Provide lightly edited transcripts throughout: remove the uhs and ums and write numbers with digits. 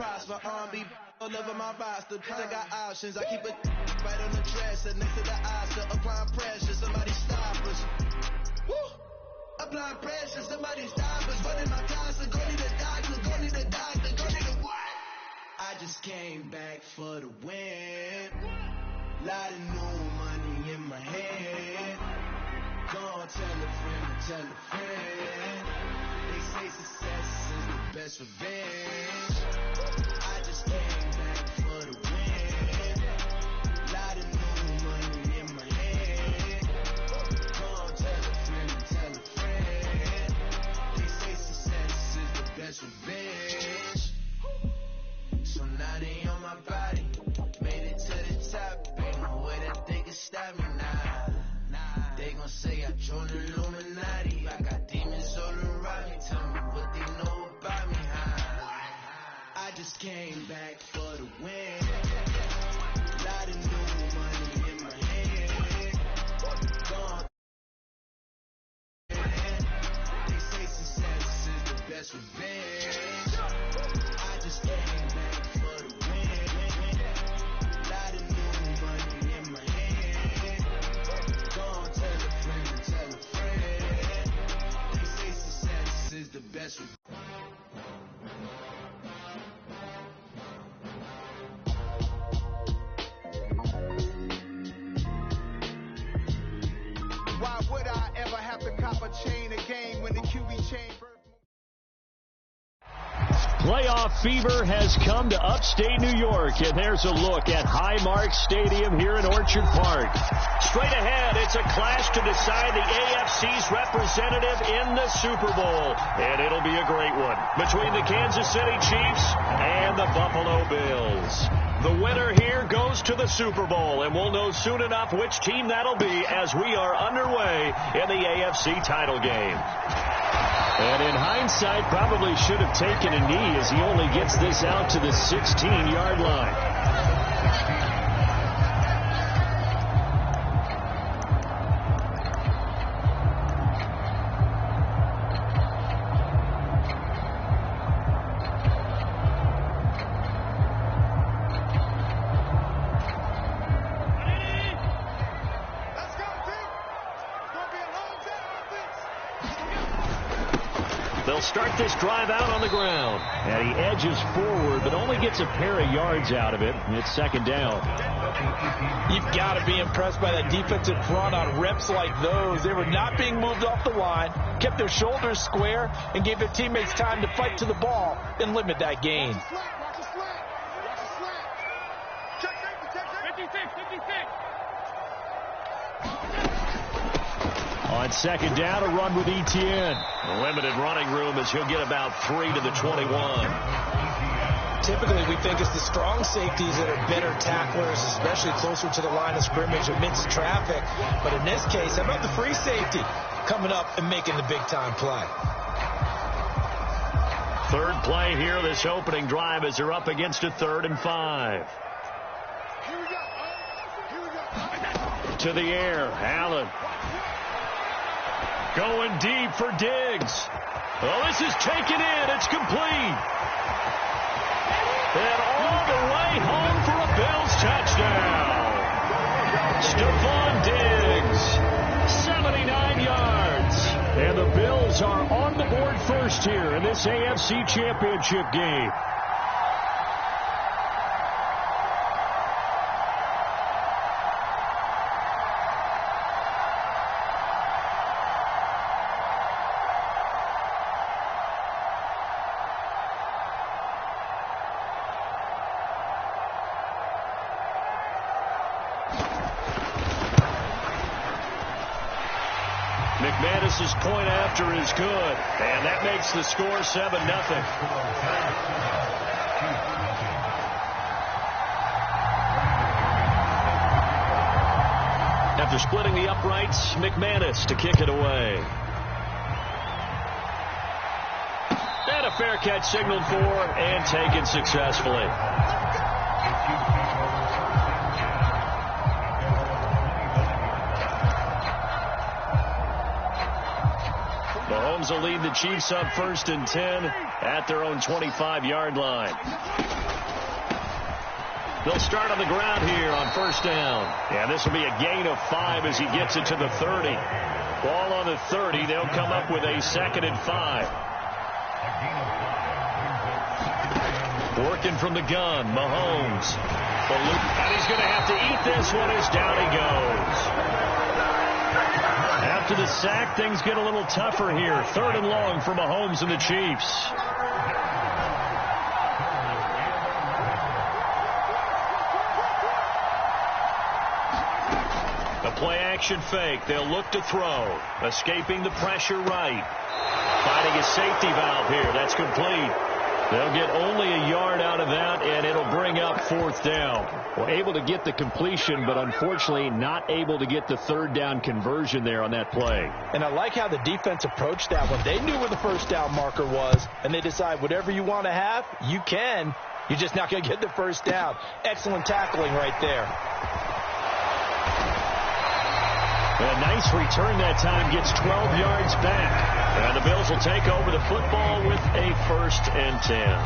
prosper. R&B all over my roster. I got options. I keep it right on the dresser next to the Oscar. Applying pressure, somebody stop us. Woo! Applying pressure, somebody stop us. Running my toss, go need a doctor, go need a doctor, go need a what? I just came back for the win. Lot of new money in my head. Gonna tell a friend, tell a friend. They say success is the best revenge. I just came back for the win. Lot of new money in my head. Gonna tell a friend, tell a friend. They say success is the best revenge. So now they on my body. Made it to the top. Ain't no way that they can stop me now. They gon' say I joined the Illuminati. I got demons all around me. Tell me what they know about me, huh? I just came back for the win. Lot of new money in my head. Gone. They say success is the best revenge. I just came back for the win. Lot of new money in my head. Gone, tell a friend, tell a friend. They say success is the best revenge. Why would I ever have to cop a chain again when the QB chain birth? Playoff fever has come to upstate New York, and there's a look at Highmark Stadium here in Orchard Park. Straight ahead, it's a clash to decide the AFC's representative in the Super Bowl, and it'll be a great one between the Kansas City Chiefs and the Buffalo Bills. The winner here goes to the Super Bowl, and we'll know soon enough which team that'll be as we are underway in the AFC title game. And in hindsight, probably should have taken a knee as he only gets this out to the 16-yard line. They'll start this drive out on the ground. And he edges forward, but only gets a pair of yards out of it. And it's second down. You've got to be impressed by that defensive front on reps like those. They were not being moved off the line, kept their shoulders square, and gave their teammates time to fight to the ball and limit that gain. On second down, a run with Etienne. Limited running room as he'll get about 3 to the 21. Typically, we think it's the strong safeties that are better tacklers, especially closer to the line of scrimmage amidst traffic. But in this case, how about the free safety coming up and making the big-time play? Third play here, this opening drive, as they're up against a 3rd and 5. To the air, Allen. Going deep for Diggs. Oh, this is taken in. It's complete. And all the way home for a Bills touchdown. Stephon Diggs, 79 yards. And the Bills are on the board first here in this AFC Championship game. McManus's point after is good, and that makes the score 7-0. After splitting the uprights, McManus to kick it away. And a fair catch signaled for and taken successfully. Mahomes will lead the Chiefs up 1st and 10 at their own 25-yard line. They'll start on the ground here on first down. Yeah, this will be a gain of 5 as he gets it to the 30. Ball on the 30. They'll come up with a 2nd and 5. Working from the gun, Mahomes. And he's going to have to eat this one as down he goes. After the sack, things get a little tougher here. 3rd and long for Mahomes and the Chiefs. A play-action fake. They'll look to throw. Escaping the pressure right. Finding a safety valve here. That's complete. They'll get only a yard out of that, and it'll bring up 4th down. Well, able to get the completion, but unfortunately not able to get the 3rd down conversion there on that play. And I like how the defense approached that one. They knew where the first down marker was, and they decide whatever you want to have, you can. You're just not going to get the first down. Excellent tackling right there. A nice return that time, gets 12 yards back. And the Bills will take over the football with a 1st and 10.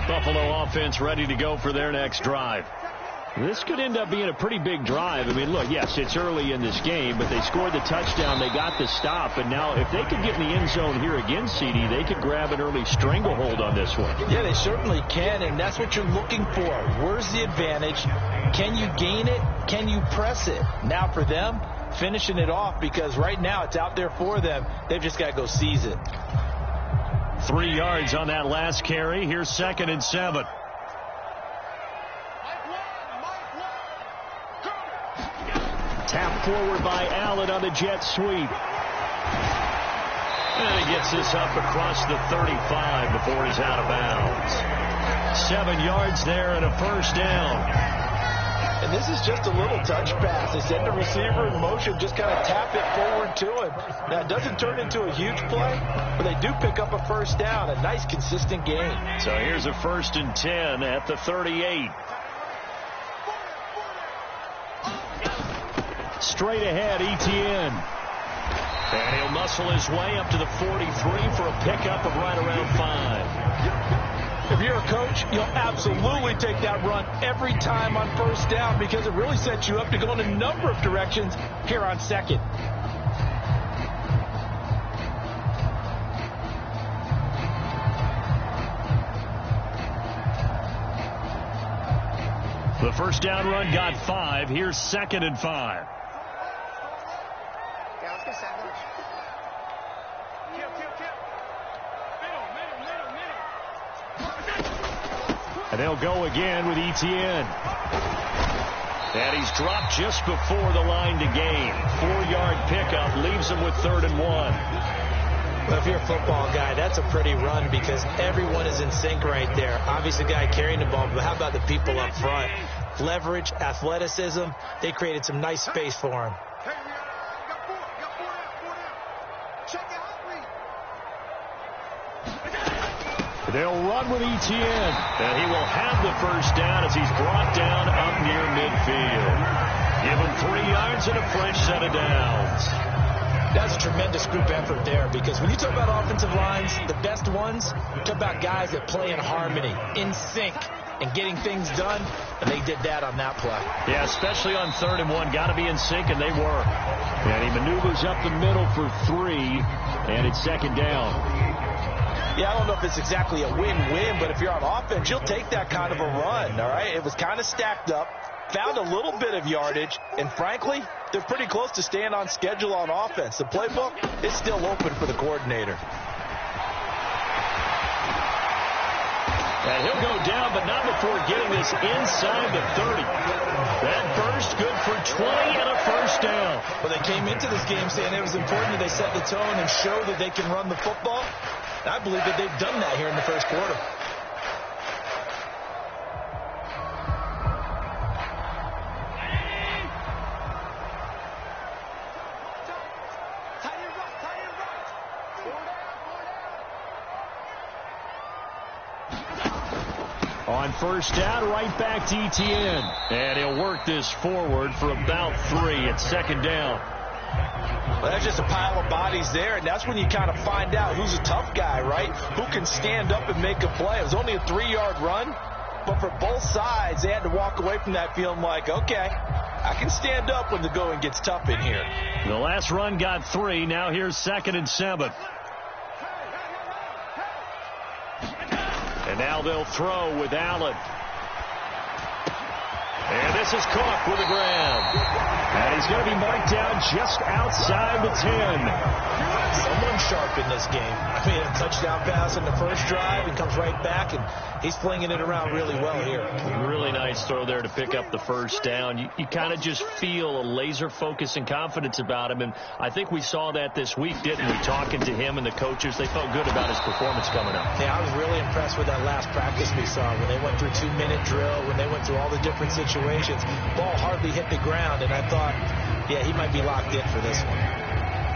Buffalo offense ready to go for their next drive. This could end up being a pretty big drive. I mean, look, yes, it's early in this game, but they scored the touchdown. They got the stop. And now if they could get in the end zone here again, CD, they could grab an early stranglehold on this one. Yeah, they certainly can, and that's what you're looking for. Where's the advantage? Can you gain it? Can you press it? Now for them, finishing it off, because right now it's out there for them. They've just got to go seize it. 3 yards on that last carry. Here's 2nd and 7. Tap forward by Allen on the jet sweep. And he gets this up across the 35 before he's out of bounds. 7 yards there and a 1st down. And this is just a little touch pass. They send the receiver in motion, just kind of tap it forward to him. Now, it doesn't turn into a huge play, but they do pick up a 1st down. A nice, consistent gain. So here's a 1st and 10 at the 38. Straight ahead, Etienne. And he'll muscle his way up to the 43 for a pickup of right around 5. If you're a coach, you'll absolutely take that run every time on 1st down, because it really sets you up to go in a number of directions here on 2nd. The 1st down run got 5. Here's 2nd and 5. And they'll go again with Etienne. And he's dropped just before the line to gain. 4-yard pickup leaves him with 3rd and 1. Well, if you're a football guy, that's a pretty run, because everyone is in sync right there. Obviously, the guy carrying the ball, but how about the people up front? Leverage, athleticism. They created some nice space for him. They'll run with Etienne, and he will have the 1st down as he's brought down up near midfield. Give him 3 yards and a fresh set of downs. That's a tremendous group effort there, because when you talk about offensive lines, the best ones, you talk about guys that play in harmony, in sync, and getting things done, and they did that on that play. Yeah, especially on 3rd and 1. Got to be in sync, and they were. And he maneuvers up the middle for 3, and it's 2nd down. Yeah, I don't know if it's exactly a win-win, but if you're on offense, you'll take that kind of a run, all right? It was kind of stacked up, found a little bit of yardage, and frankly, they're pretty close to staying on schedule on offense. The playbook is still open for the coordinator. And he'll go down, but not before getting this inside the 30. That burst good for 20 and a 1st down. Well, they came into this game saying it was important that they set the tone and show that they can run the football. I believe that they've done that here in the 1st quarter. On first down, right back to Etienne. And he'll work this forward for about 3. It's second down. Well, there's just a pile of bodies there, and that's when you kind of find out who's a tough guy, right? Who can stand up and make a play. It was only a 3-yard run, but for both sides, they had to walk away from that feeling like, okay, I can stand up when the going gets tough in here. The last run got 3. Now here's 2nd and 7. And now they'll throw with Allen. And this is Cook with the grab. And he's going to be marked down just outside the 10. Someone sharp in this game. I mean, a touchdown pass in the first drive. He comes right back, and he's flinging it around really well here. Really nice throw there to pick up the first down. You kind of just feel a laser focus and confidence about him, and I think we saw that this week, didn't we? Talking to him and the coaches, they felt good about his performance coming up. Yeah, I was really impressed with that last practice we saw when they went through 2-minute drill, when they went through all the different situations. Ball hardly hit the ground, and I thought, yeah, he might be locked in for this one.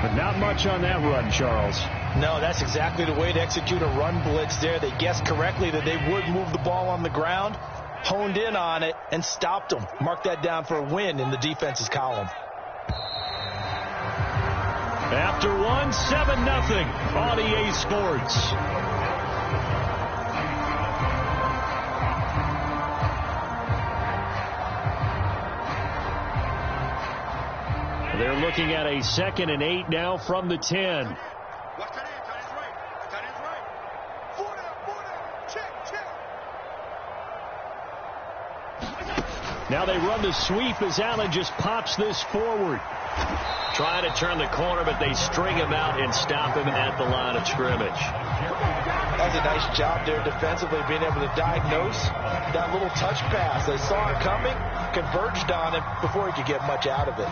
But not much on that run, Charles. No, that's exactly the way to execute a run blitz there. They guessed correctly that they would move the ball on the ground, honed in on it, and stopped them. Mark that down for a win in the defense's column. After 1, 7-0 on EA Sports. They're looking at a 2nd and 8 now from the 10. Now they run the sweep as Allen just pops this forward. Trying to turn the corner, but they string him out and stop him at the line of scrimmage. That's a nice job there defensively, being able to diagnose that little touch pass. They saw it coming, converged on it before he could get much out of it.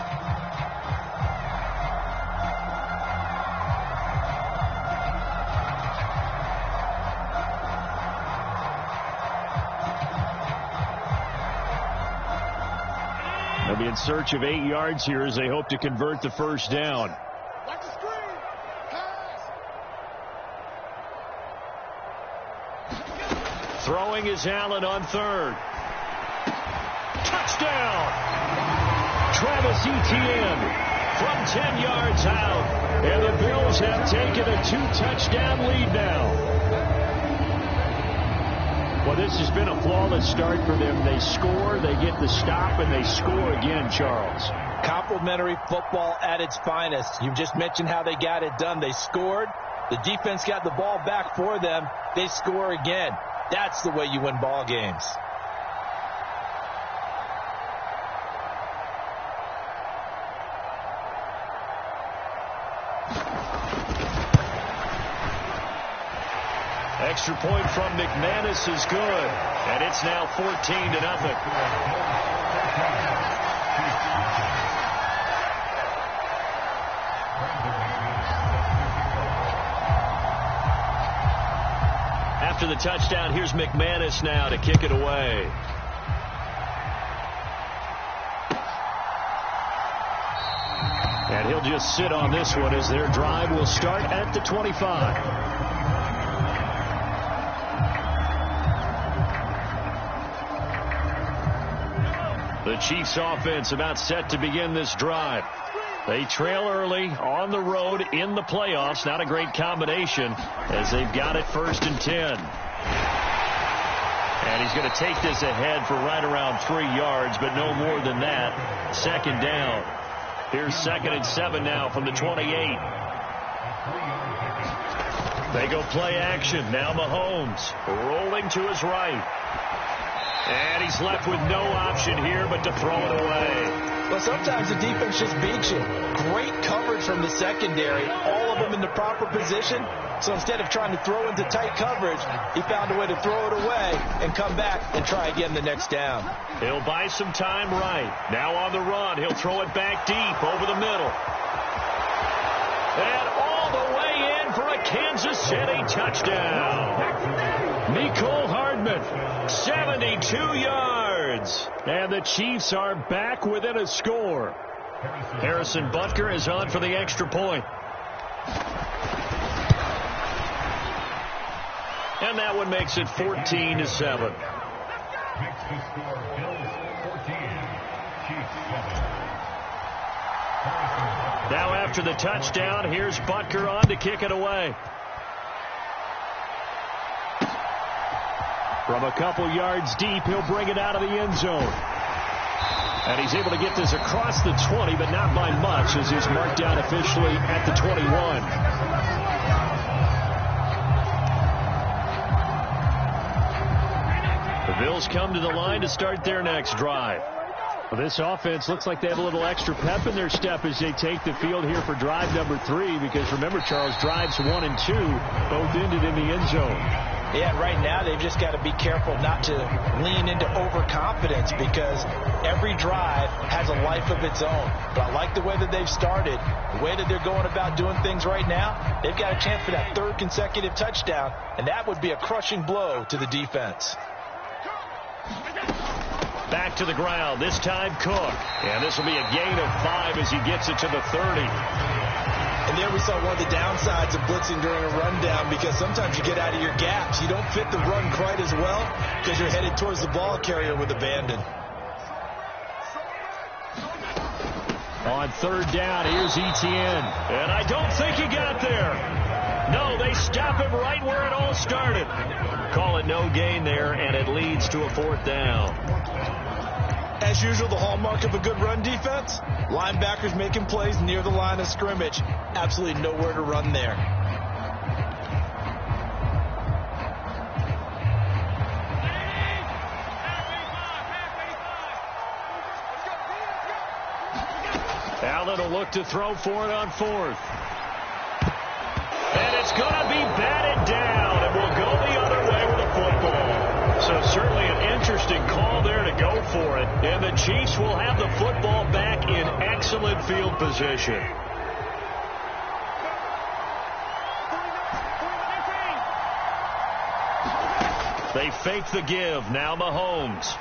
They'll be in search of 8 yards here as they hope to convert the first down. Throwing is Allen on 3rd. Touchdown! Travis Etienne from 10 yards out. And the Bills have taken a 2-touchdown lead now. Well, this has been a flawless start for them. They score, they get the stop, and they score again, Charles. Complimentary football at its finest. You just mentioned how they got it done. They scored. The defense got the ball back for them. They score again. That's the way you win ball games. Extra point from McManus is good, and it's now 14-0. After the touchdown, here's McManus now to kick it away. And he'll just sit on this one as their drive will start at the 25. The Chiefs offense about set to begin this drive. They trail early on the road in the playoffs. Not a great combination as they've got it 1st and 10. And he's going to take this ahead for right around 3 yards, but no more than that. 2nd down. Here's 2nd and 7 now from the 28. They go play action. Now Mahomes rolling to his right. And he's left with no option here but to throw it away. Well, sometimes the defense just beats you. Great coverage from the secondary. All of them in the proper position. So instead of trying to throw into tight coverage, he found a way to throw it away and come back and try again the next down. He'll buy some time right. Now on the run, he'll throw it back deep over the middle. And all the way in for a Kansas City touchdown. Mecole Hardman, 72 yards. And the Chiefs are back within a score. Harrison Butker is on for the extra point. And that one makes it 14-7. Makes the score Bills 14, Chiefs 7. Now after the touchdown, here's Butker on to kick it away. From a couple yards deep, he'll bring it out of the end zone. And he's able to get this across the 20, but not by much, as he's marked down officially at the 21. The Bills come to the line to start their next drive. Well, this offense looks like they have a little extra pep in their step as they take the field here for drive number 3, because remember, Charles, drives 1 and 2 both ended in the end zone. Yeah, right now they've just got to be careful not to lean into overconfidence, because every drive has a life of its own. But I like the way that they've started, the way that they're going about doing things right now. They've got a chance for that 3rd consecutive touchdown, and that would be a crushing blow to the defense. Back to the ground, this time Cook. And this will be a gain of 5 as he gets it to the 30. And there we saw one of the downsides of blitzing during a rundown, because sometimes you get out of your gaps. You don't fit the run quite as well because you're headed towards the ball carrier with abandon. On 3rd down, here's Etienne. And I don't think he got there. No, they stop him right where it all started. Call it no gain there, and it leads to a 4th down. As usual, the hallmark of a good run defense, linebackers making plays near the line of scrimmage. Absolutely nowhere to run there. Allen will look to throw for it on 4th. And it's going to be batted down, and will go the other way with the football. So certainly an interesting call there to go for it. And the Chiefs will have the football back in excellent field position. They fake the give. Now Mahomes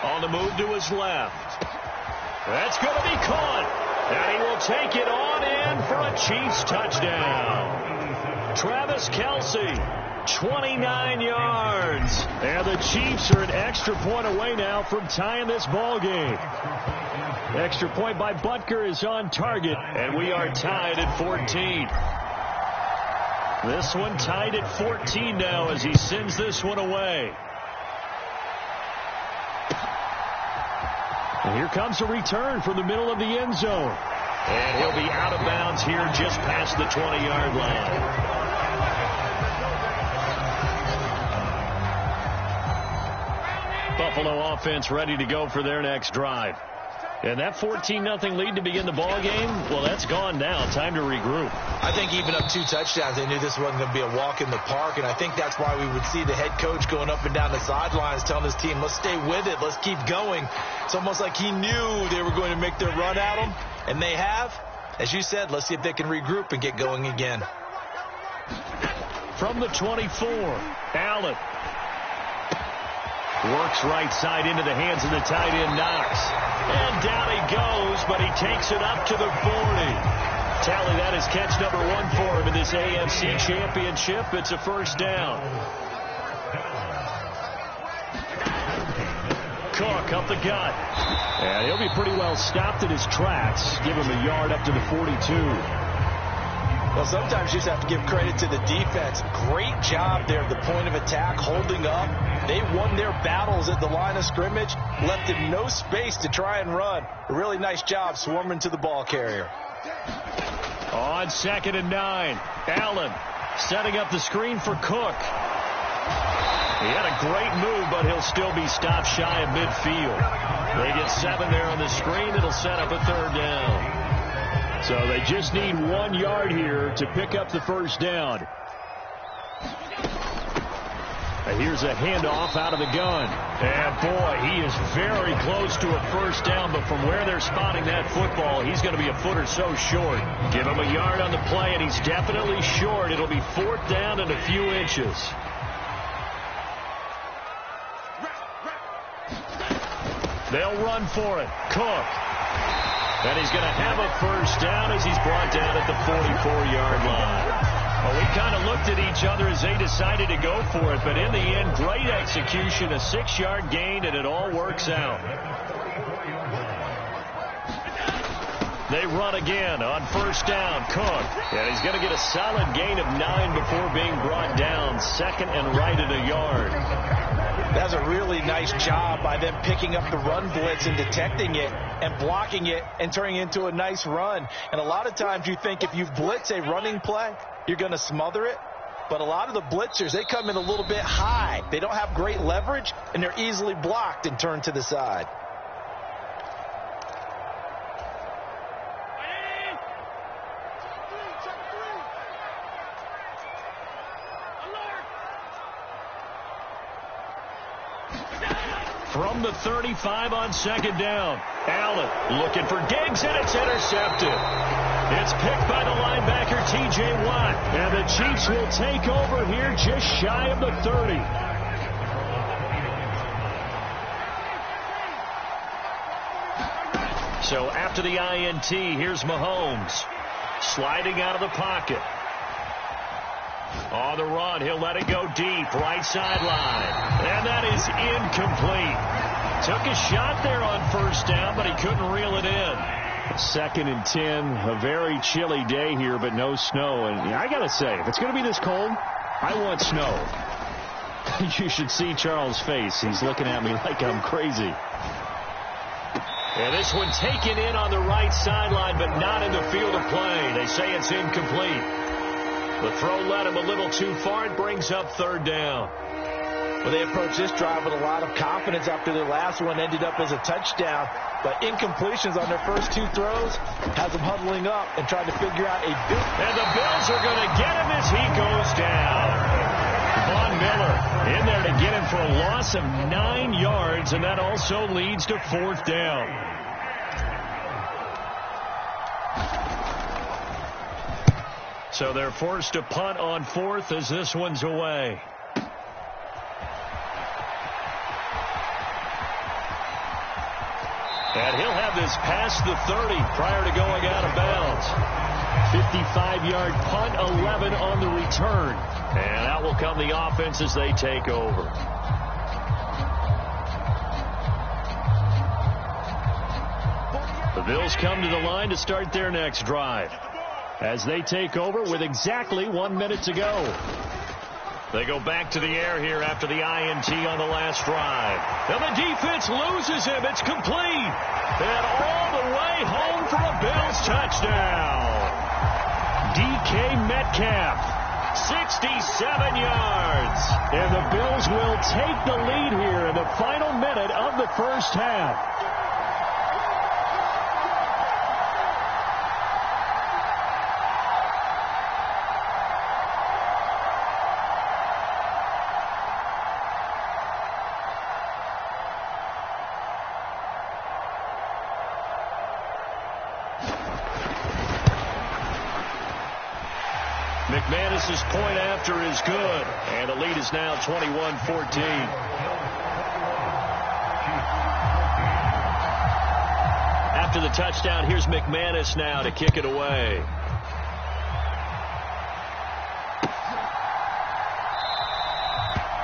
on the move to his left. That's going to be caught. And he will take it on in for a Chiefs touchdown. Travis Kelce, 29 yards. And the Chiefs are an extra point away now from tying this ball game. Extra point by Butker is on target, and we are tied at 14. This one tied at 14 now as he sends this one away. And here comes a return from the middle of the end zone. And he'll be out of bounds here just past the 20-yard line. Buffalo offense ready to go for their next drive. And that 14-0 lead to begin the ball game, well, that's gone now. Time to regroup. I think even up 2 touchdowns, they knew this wasn't going to be a walk in the park, and I think that's why we would see the head coach going up and down the sidelines telling his team, let's stay with it, let's keep going. It's almost like he knew they were going to make their run at him, and they have. As you said, let's see if they can regroup and get going again. From the 24, Allen works right side into the hands of the tight end, Knox. And down he goes, but he takes it up to the 40. Tally, that is catch number 1 for him in this AFC Championship. It's a 1st down. Cook up the gut. And he'll be pretty well stopped in his tracks. Give him a yard up to the 42. Well, sometimes you just have to give credit to the defense. Great job there at the point of attack, holding up. They won their battles at the line of scrimmage, left him no space to try and run. A really nice job swarming to the ball carrier. On 2nd and 9, Allen setting up the screen for Cook. He had a great move, but he'll still be stopped shy of midfield. They get 7 there on the screen. It'll set up a 3rd down. So they just need 1 yard here to pick up the 1st down. And here's a handoff out of the gun. And boy, he is very close to a 1st down, but from where they're spotting that football, he's going to be a foot or so short. Give him a yard on the play, and he's definitely short. It'll be 4th down and a few inches. They'll run for it. Cook. And he's going to have a 1st down as he's brought down at the 44-yard line. Well, we kind of looked at each other as they decided to go for it, but in the end, great execution, a 6-yard gain, and it all works out. They run again on first down. Cook. And he's going to get a solid gain of 9 before being brought down. Second and right at a yard. That's a really nice job by them picking up the run blitz and detecting it and blocking it and turning it into a nice run. And a lot of times you think if you blitz a running play, you're going to smother it. But a lot of the blitzers, they come in a little bit high. They don't have great leverage, and they're easily blocked and turned to the side. From the 35 on second down. Allen looking for Diggs, and it's intercepted. It's picked by the linebacker, T.J. Watt. And the Chiefs will take over here just shy of the 30. So after the INT, here's Mahomes. Sliding out of the pocket. On the run, he'll let it go deep, right sideline. And that is incomplete. Took a shot there on first down, but he couldn't reel it in. 2nd and 10, a very chilly day here, but no snow. And I got to say, if it's going to be this cold, I want snow. You should see Charles' face. He's looking at me like I'm crazy. And this one taken in on the right sideline, but not in the field of play. They say it's incomplete. The throw led him a little too far. It brings up 3rd down. Well, they approached this drive with a lot of confidence after their last one ended up as a touchdown. But incompletions on their first 2 throws has them huddling up and trying to figure out a big... And the Bills are going to get him as he goes down. Von Miller in there to get him for a loss of 9 yards, and that also leads to 4th down. So they're forced to punt on 4th as this one's away. And he'll have this past the 30 prior to going out of bounds. 55-yard punt, 11 on the return. And out will come the offense as they take over. The Bills come to the line to start their next drive as they take over with exactly 1 minute to go. They go back to the air here after the INT on the last drive. And the defense loses him. It's complete. And all the way home for a Bills touchdown. DK Metcalf, 67 yards. And the Bills will take the lead here in the final minute of the first half. McManus's point after is good, and the lead is now 21-14. After the touchdown, here's McManus now to kick it away.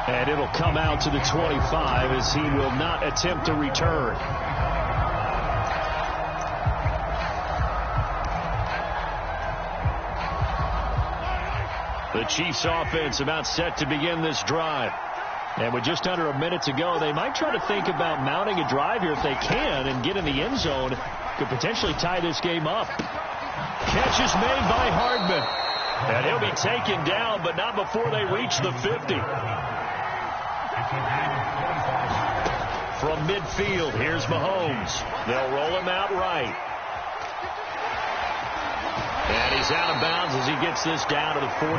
And it'll come out to the 25 as he will not attempt to return. The Chiefs offense about set to begin this drive. And with just under a minute to go, they might try to think about mounting a drive here if they can and get in the end zone. Could potentially tie this game up. Catch is made by Hardman. And he'll be taken down, but not before they reach the 50. From midfield, here's Mahomes. They'll roll him out right. And he's out of bounds as he gets this down to the 45.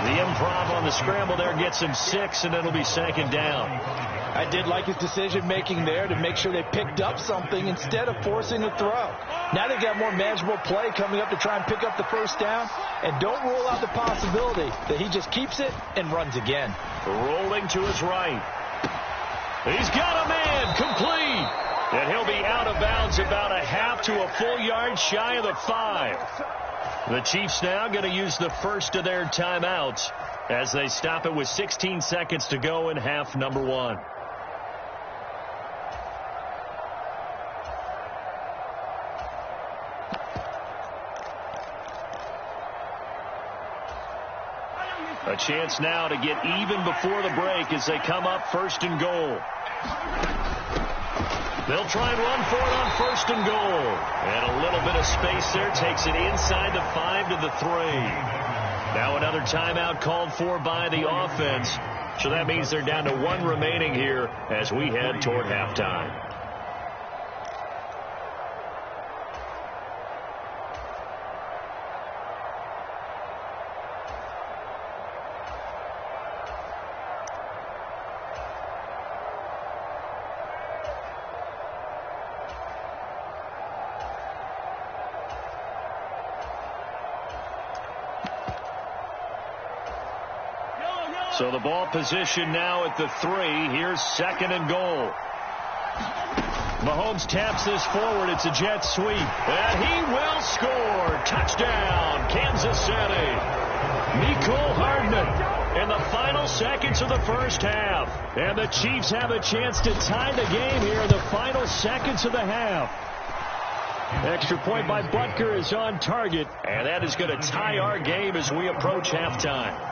The improv on the scramble there gets him 6, and it'll be 2nd down. I did like his decision-making there to make sure they picked up something instead of forcing a throw. Now they've got more manageable play coming up to try and pick up the first down. And don't rule out the possibility that he just keeps it and runs again. Rolling to his right. He's got a man, complete. And he'll be out of bounds about a half to a full yard shy of the 5. The Chiefs now going to use the first of their timeouts as they stop it with 16 seconds to go in half number 1. A chance now to get even before the break as they come up first and goal. They'll try and run for it on first and goal. And a little bit of space there takes it inside the 5 to the 3. Now another timeout called for by the offense. So that means they're down to 1 remaining here as we head toward halftime. So the ball position now at the 3. Here's second and goal. Mahomes taps this forward. It's a jet sweep. And he will score. Touchdown, Kansas City. Mecole Hardman in the final seconds of the first half. And the Chiefs have a chance to tie the game here in the final seconds of the half. Extra point by Butker is on target. And that is going to tie our game as we approach halftime.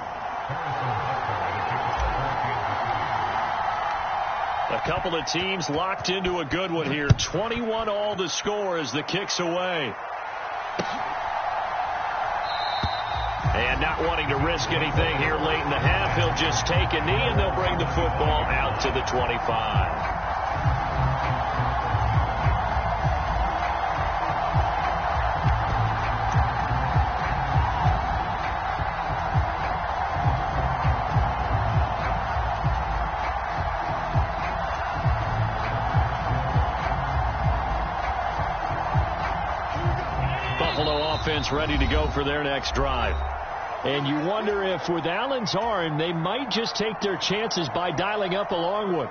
A couple of teams locked into a good one here. 21 all to score as the kick's away. And not wanting to risk anything here late in the half, he'll just take a knee and they'll bring the football out to the 25. Offense ready to go for their next drive. And you wonder if with Allen's arm, they might just take their chances by dialing up a long one.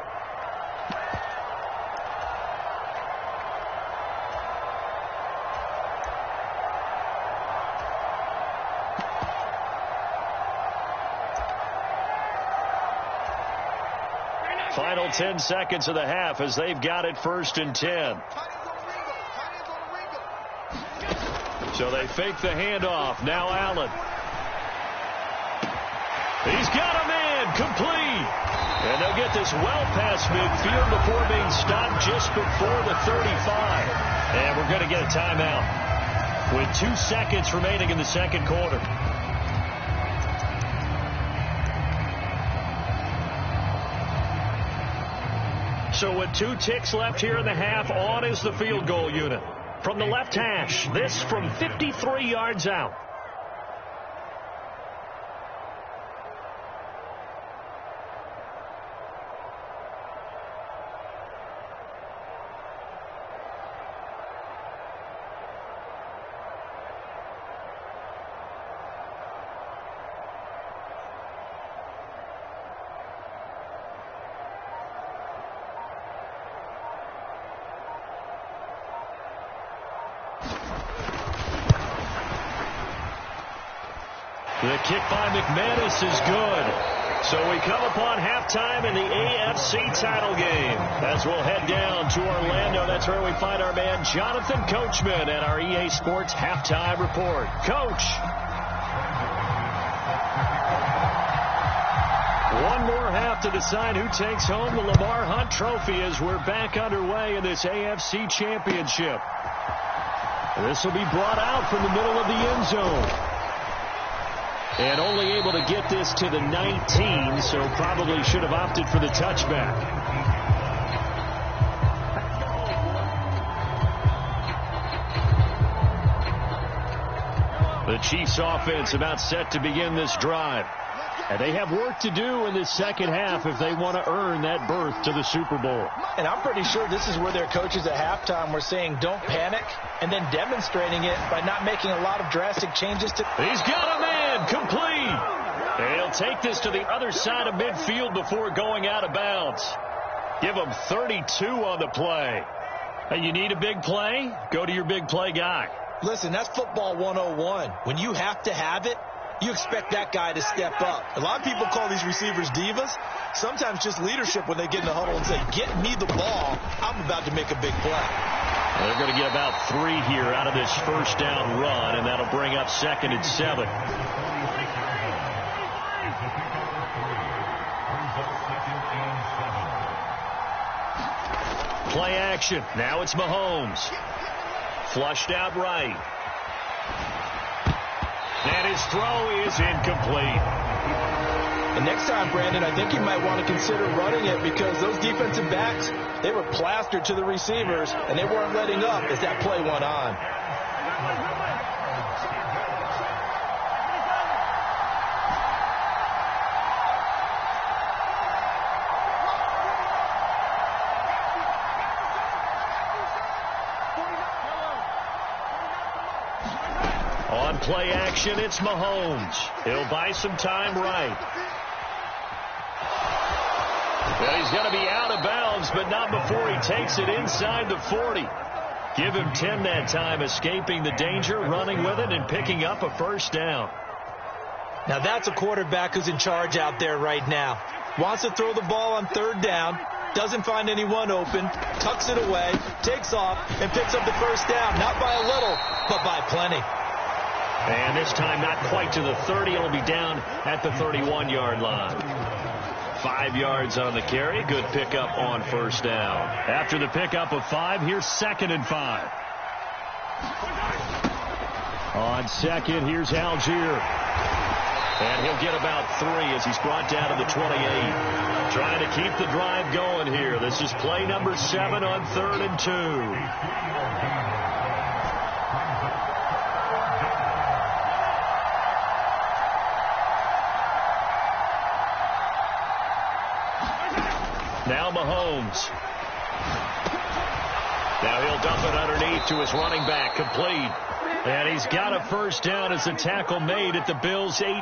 Final 10 seconds of the half as they've got it first and 10. So they fake the handoff. Now Allen. He's got a man complete. And they'll get this well past midfield before being stopped just before the 35. And we're going to get a timeout with 2 seconds remaining in the second quarter. So with 2 ticks left here in the half, on is the field goal unit. From the left hash, this from 53 yards out. The kick by McManus is good. So we come upon halftime in the AFC title game. As we'll head down to Orlando, that's where we find our man Jonathan Coachman at our EA Sports Halftime Report. Coach. One more half to decide who takes home the Lamar Hunt Trophy as we're back underway in this AFC Championship. This will be brought out from the middle of the end zone. And only able to get this to the 19, so probably should have opted for the touchback. The Chiefs offense about set to begin this drive. And they have work to do in this second half if they want to earn that berth to the Super Bowl. And I'm pretty sure this is where their coaches at halftime were saying don't panic, and then demonstrating it by not making a lot of drastic changes. He's got a man complete. And he'll take this to the other side of midfield before going out of bounds. Give him 32 on the play. Hey, you need a big play? Go to your big play guy. Listen, that's football 101. When you have to have it, you expect that guy to step up. A lot of people call these receivers divas. Sometimes just leadership when they get in the huddle and say, get me the ball. I'm about to make a big play. Well, they're going to get about 3 here out of this first down run, and that'll bring up 2nd and 7. Play action. Now it's Mahomes. Flushed out right. And his throw is incomplete. And next time, Brandon, I think you might want to consider running it because those defensive backs, they were plastered to the receivers, and they weren't letting up as that play went on. On play action, it's Mahomes. He'll buy some time right. Well, he's going to be out of bounds, but not before he takes it inside the 40. Give him 10 that time, escaping the danger, running with it, and picking up a first down. Now that's a quarterback who's in charge out there right now. Wants to throw the ball on 3rd down, doesn't find anyone open, tucks it away, takes off, and picks up the first down. Not by a little, but by plenty. And this time not quite to the 30. It'll be down at the 31-yard line. 5 yards on the carry. Good pickup on first down. After the pickup of 5, here's 2nd and 5. On 2nd, here's Algier. And he'll get about 3 as he's brought down to the 28. Trying to keep the drive going here. This is play number 7 on 3rd and 2. Now Mahomes. Now he'll dump it underneath to his running back. Complete. And he's got a first down as a tackle made at the Bills' 18.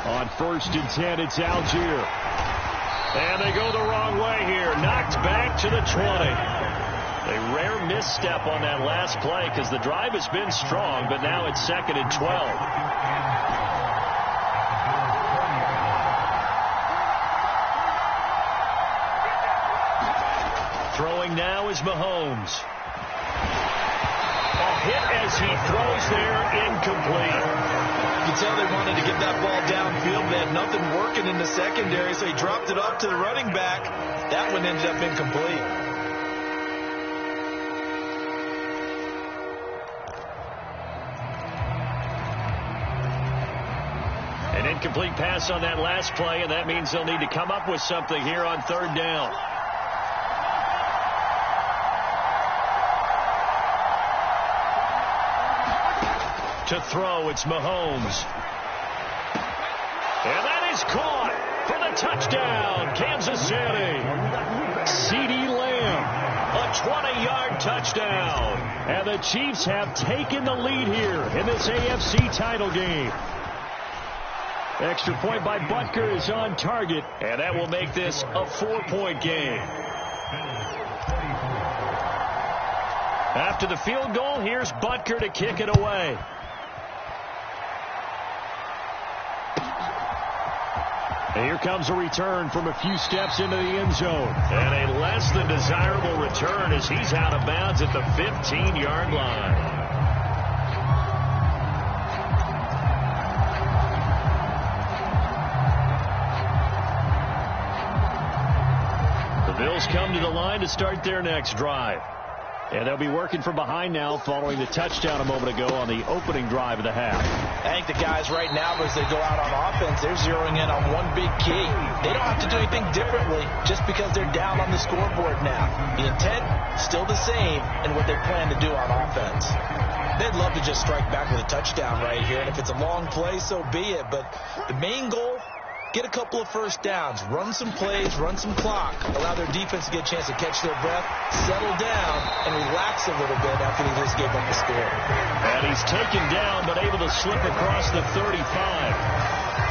On 1st and 10, it's Algier. And they go the wrong way here. Knocked back to the 20. A rare misstep on that last play because the drive has been strong, but now it's 2nd and 12. Throwing now is Mahomes. A hit as he throws there, incomplete. You can tell they wanted to get that ball downfield. They had nothing working in the secondary, so he dropped it up to the running back. That one ended up incomplete. An incomplete pass on that last play, and that means they'll need to come up with something here on 3rd down. To throw, it's Mahomes. And that is caught for the touchdown, Kansas City. CeeDee Lamb, a 20-yard touchdown. And the Chiefs have taken the lead here in this AFC title game. Extra point by Butker is on target, and that will make this a 4-point game. After the field goal, here's Butker to kick it away. And here comes a return from a few steps into the end zone. And a less than desirable return as he's out of bounds at the 15-yard line. The Bills come to the line to start their next drive. And they'll be working from behind now following the touchdown a moment ago on the opening drive of the half. I think the guys right now, as they go out on offense, they're zeroing in on one big key. They don't have to do anything differently just because they're down on the scoreboard now. The intent, still the same, and what they plan to do on offense. They'd love to just strike back with a touchdown right here, and if it's a long play, so be it. But the main goal, get a couple of first downs, run some plays, run some clock, allow their defense to get a chance to catch their breath, settle down, and relax a little bit after they just gave up the score. And he's taken down but able to slip across the 35.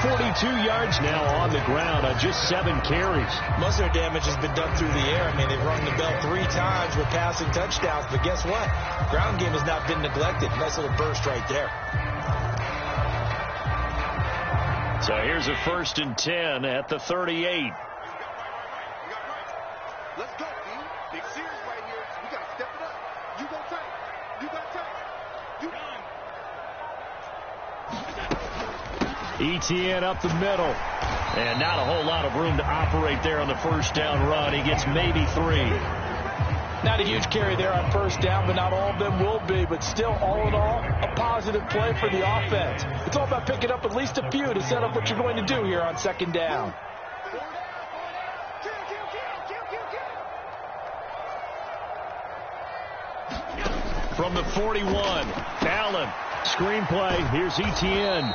42 yards now on the ground on just 7 carries. Most of their damage has been done through the air. I mean, they've rung the bell 3 times with passing touchdowns, but guess what? Ground game has not been neglected. Nice little burst right there. So here's a 1st and 10 at the 38. Let's go, D. Big series right here. We got to step it up. You go tight. You got tight. You done. ETN up the middle. And not a whole lot of room to operate there on the 1st down run. He gets maybe 3. Not a huge carry there on 1st down, but not all of them will be. But still, all in all, a positive play for the offense. It's all about picking up at least a few to set up what you're going to do here on 2nd down. From the 41, Allen, screenplay, here's ETN.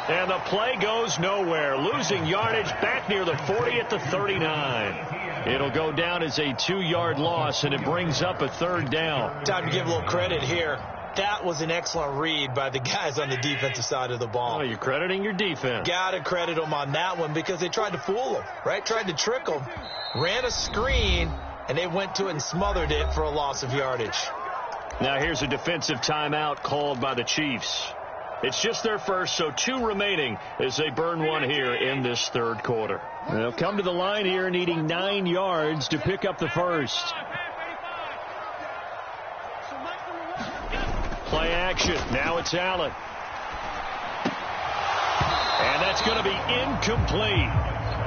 And the play goes nowhere, losing yardage back near the 40 at the 39. It'll go down as a 2-yard loss, and it brings up a 3rd down. Time to give a little credit here. That was an excellent read by the guys on the defensive side of the ball. Oh, you're crediting your defense. Got to credit them on that one because they tried to fool them, right? Tried to trick them, ran a screen, and they went to it and smothered it for a loss of yardage. Now here's a defensive timeout called by the Chiefs. It's just their first, so 2 remaining as they burn one here in this 3rd quarter. They'll come to the line here needing 9 yards to pick up the first. Play action. Now it's Allen. And that's going to be incomplete.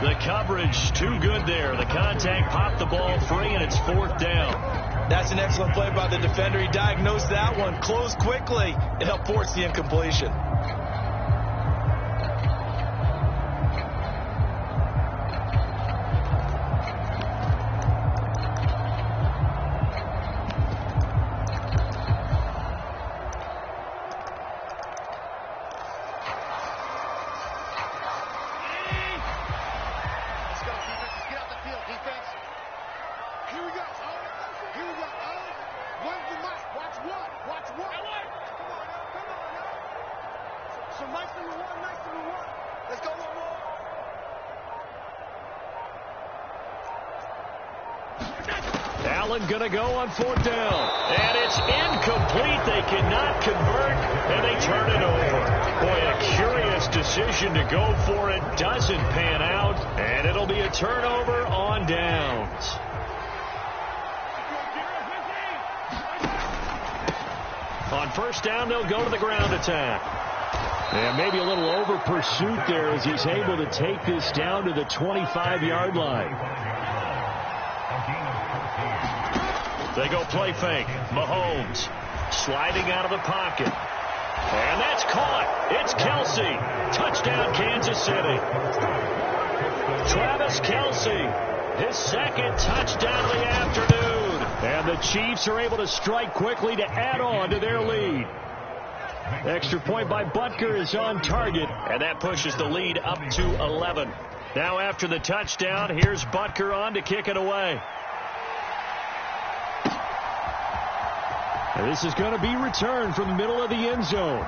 The coverage too good there. The contact popped the ball free, and it's 4th down. That's an excellent play by the defender. He diagnosed that one, closed quickly, and helped force the incompletion. Allen going to go on 4th down. And it's incomplete. They cannot convert, and they turn it over. Boy, a curious decision to go for it. Doesn't pan out, and it'll be a turnover on downs. On 1st down, they'll go to the ground attack. And maybe a little over pursuit there as he's able to take this down to the 25-yard line. They go play fake. Mahomes sliding out of the pocket. And that's caught. It's Kelsey. Touchdown, Kansas City. Travis Kelsey, his 2nd touchdown of the afternoon. And the Chiefs are able to strike quickly to add on to their lead. Extra point by Butker is on target, and that pushes the lead up to 11. Now after the touchdown, here's Butker on to kick it away. And this is going to be returned from the middle of the end zone.